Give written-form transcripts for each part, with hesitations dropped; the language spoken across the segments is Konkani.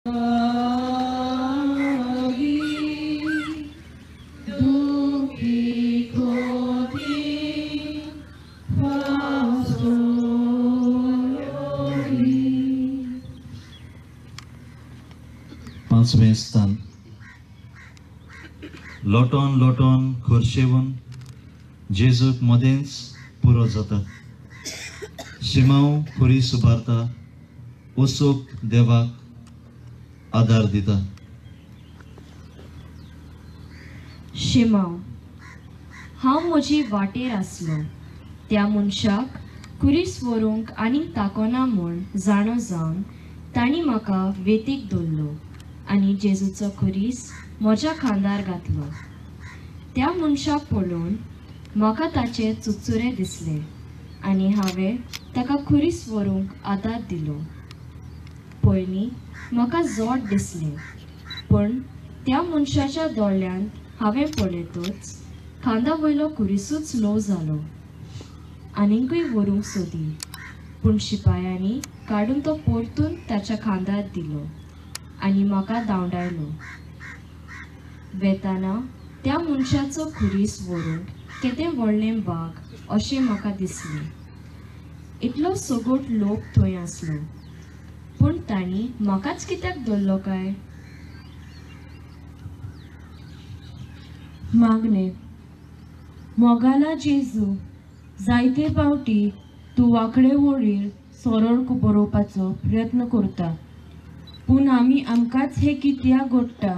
पांचवें स्थान लोटोन लोटोन खोर्शेवन जेजूक मदेंच पुरो जाता. शिमाव खोरी सुबारता, ओसूक देवाक आदार दिता. शिमाव हांव म्हजी वाटेर आसलो त्या मनशाक कुरीस व्हरूंक आनी ताकोना म्हूण जाणो जावन तांणी म्हाका वेतीक दवरलो आनी जेजूचो कुरीस म्हज्या खांदार घातलो. त्या मनशाक पळोवन म्हाका ताचे चुचुरे दिसले आनी हांवें ताका कुरीस व्हरूंक आदार दिलो. पयलीं म्हाका जोड दिसलें, पूण त्या मनशाच्या दोळ्यांत हांवें पळयतच खांदा वयलो कुरीसूच ल्हव जालो. आनीकूय व्हरूंक सोदी, पूण शिपायांनी काडून तो परतून ताच्या खांदार दिलो आनी म्हाका धांवडायलो. वेताना त्या मनशाचो कुरीस व्हरूंक केदें व्हडलें बाग अशें म्हाका दिसलें. इतलो सगोट लोक थंय आसलो, पूण तांणी म्हाकाच कित्याक दवरलो काय? मागणे मोगाला जेजू, जायते फावटी तूं वांकडे वळीर सरळ बरोवपाचो प्रयत्न करता, पूण आमी आमकांच हें कित्याक घडटा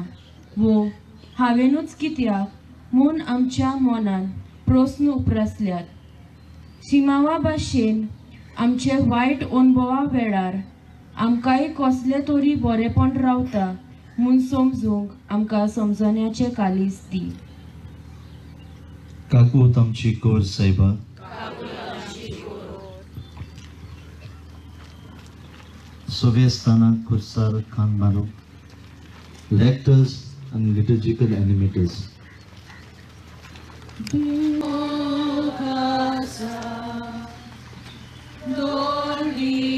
वो हांवेनूच कित्याक म्हूण आमच्या मनान प्रस्न उप्रासल्यात. शिमावा भाशेन आमचे वायट अनुभवा वेळार आमकांय कसले तरी बरेपण रावता म्हूण समजूंक आमकां समजण्याचें कालीस दी. काकूत आमची कोर सायबा, सगळे स्थानाक खुर्सार खान बांदूंक लेक्टर्स आनी लिटर्जिकल एनिमेटर्स Dory